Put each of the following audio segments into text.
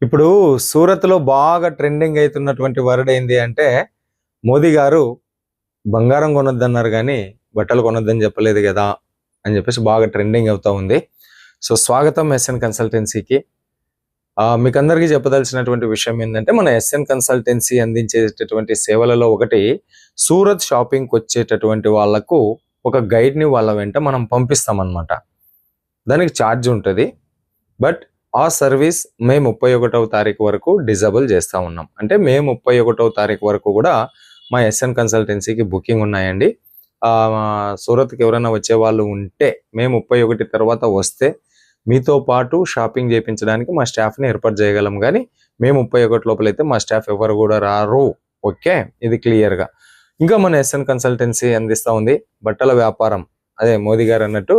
ఇప్పుడు సూరత్‌లో బాగా trending అయితున్నటువంటి word ఏంది అంటే, మోదీ గారు బంగారం కొనొద్దన్నారు గానీ, బట్టలు కొనొద్దని చెప్పలేదు గదా! అని చెప్పేసి బాగా ట్రెండింగ్ అవుతా ఉంది. సో, స్వాగతం ఎస్ఎన్ కన్సల్టెన్సీకి. మీకందరికీ చెప్పదలసినటువంటి విషయం ఏందంటే, మన ఎస్ఎన్ కన్సల్టెన్సీ అందించేటటువంటి సేవలలో ఒకటి, సూరత్ షాపింగ్‌కొచ్చేటటువంటి వాళ్ళకు ఒక గైడ్‌ని వాళ్ళ వెంట మనం పంపిస్తామనమాట. దానికి ఛార్జ్ ఉంటది. బట్ ఆ సర్వీస్ మే 31వ తారీఖు వరకు డిజేబుల్ చేస్తా ఉన్నాం. అంటే మే 31వ తారీఖు వరకు కూడా మా ఎస్ఎన్ కన్సల్టెన్సీకి బుకింగ్ ఉన్నాయండి. సూరత్‌కి ఎవరైనా వచ్చేవాళ్ళు ఉంటే మే 31 తర్వాత వస్తే మీతో పాటు షాపింగ్ చేయించడానికి మా స్టాఫ్‌ని ఏర్పాటు చేయగలం గానీ మే 31 లోపలైతే మా స్టాఫ్ ఎవరు కూడా రారు. ఓకే, ఇది క్లియర్‌గా. ఇంకా మన ఎస్ఎన్ కన్సల్టెన్సీ అందిస్తా ఉంది బట్టల వ్యాపారం. అదే మోదీ గారు అన్నట్టు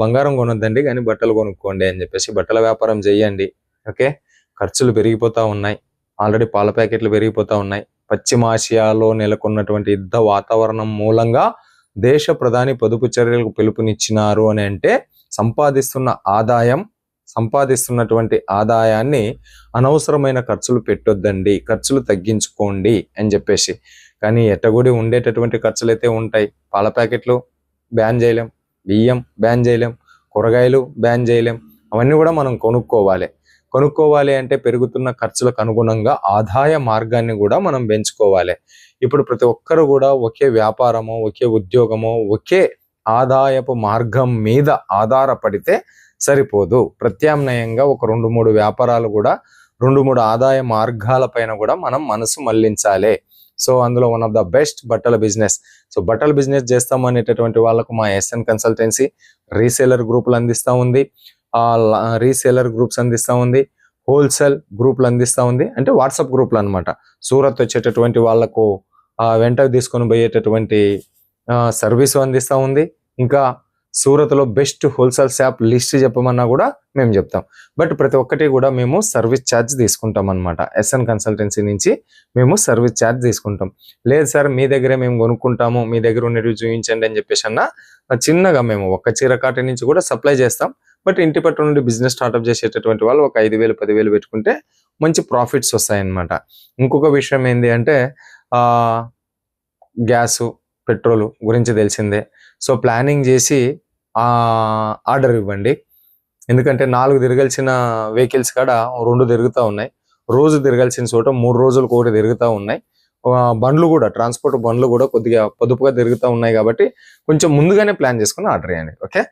బంగారం కొనొద్దండి కానీ బట్టలు కొనుక్కోండి అని చెప్పేసి బట్టల వ్యాపారం చేయండి. ఓకే, ఖర్చులు పెరిగిపోతా ఉన్నాయి. ఆల్రెడీ పాల ప్యాకెట్లు పెరిగిపోతా ఉన్నాయి. పశ్చిమాసియాలో నెలకొన్నటువంటి యుద్ధ వాతావరణం మూలంగా దేశ ప్రధాని పొదుపు చర్యలకు పిలుపునిచ్చినారు అని అంటే సంపాదిస్తున్నటువంటి ఆదాయాన్ని అనవసరమైన ఖర్చులు పెట్టొద్దండి, ఖర్చులు తగ్గించుకోండి అని చెప్పేసి. కానీ ఎట్టగూడి ఉండేటటువంటి ఖర్చులు అయితే ఉంటాయి. పాల ప్యాకెట్లు బ్యాన్ చేయలేం, బియ్యం బ్యాన్ చేయలేం, కూరగాయలు బ్యాన్ చేయలేం. అవన్నీ కూడా మనం కొనుక్కోవాలి అంటే పెరుగుతున్న ఖర్చులకు అనుగుణంగా ఆదాయ మార్గాన్ని కూడా మనం పెంచుకోవాలి. ఇప్పుడు ప్రతి ఒక్కరు కూడా ఒకే వ్యాపారమో, ఒకే ఉద్యోగమో, ఒకే ఆదాయపు మార్గం మీద ఆధారపడితే సరిపోదు. ప్రత్యామ్నాయంగా ఒక 2-3 వ్యాపారాలు కూడా 2-3 ఆదాయ మార్గాల పైన కూడా మనం మనసు మళ్లించాలి. సో అందులో వన్ ఆఫ్ ద బెస్ట్ బట్టల బిజినెస్. సో బట్టల బిజినెస్ చేస్తాం అనేటటువంటి వాళ్ళకు మా ఎస్ఎన్ కన్సల్టెన్సీ రీసేలర్ గ్రూపులు అందిస్తూ ఉంది, రీసేలర్ గ్రూప్స్ అందిస్తూ ఉంది, హోల్సేల్ గ్రూపులు అందిస్తూ ఉంది. అంటే వాట్సాప్ గ్రూపులు అనమాట. సూరత్ వచ్చేటటువంటి వాళ్ళకు వెంటకు తీసుకొని పోయేటటువంటి సర్వీసు అందిస్తూ ఉంది. ఇంకా సూరత్లో బెస్ట్ హోల్సేల్ షాప్ లిస్ట్ చెప్పమన్నా కూడా మేము చెప్తాం. బట్ ప్రతి ఒక్కటి కూడా మేము సర్వీస్ ఛార్జ్ తీసుకుంటాం అనమాట. ఎస్ఎన్ కన్సల్టెన్సీ నుంచి మేము సర్వీస్ ఛార్జ్ తీసుకుంటాం. లేదు సార్ మీ దగ్గరే మేము కొనుక్కుంటాము, మీ దగ్గర ఉన్నవి చూపించండి అని చెప్పేసి అన్న చిన్నగా మేము ఒక్క చీర కాటి నుంచి కూడా సప్లై చేస్తాం. బట్ ఇంటి పట్టు నుండి బిజినెస్ స్టార్ట్అప్ చేసేటటువంటి వాళ్ళు ఒక 5,000 10,000 పెట్టుకుంటే మంచి ప్రాఫిట్స్ వస్తాయన్నమాట. ఇంకొక విషయం ఏంటి అంటే గ్యాసు పెట్రోలు గురించి తెలిసిందే. సో ప్లానింగ్ చేసి ఆర్డర్ ఇవ్వండి. ఎందుకంటే 4 తిరగాల్సిన వెహికల్స్ కాడ 2 తిరుగుతూ ఉన్నాయి. రోజు తిరగాల్సిన చోట 3 రోజులకు ఒకటి తిరుగుతూ ఉన్నాయి. బండ్లు కూడా ట్రాన్స్పోర్ట్ బండ్లు కూడా కొద్దిగా పొదుపుగా తిరుగుతూ ఉన్నాయి. కాబట్టి కొంచెం ముందుగానే ప్లాన్ చేసుకుని ఆర్డర్ చేయండి. ఓకే.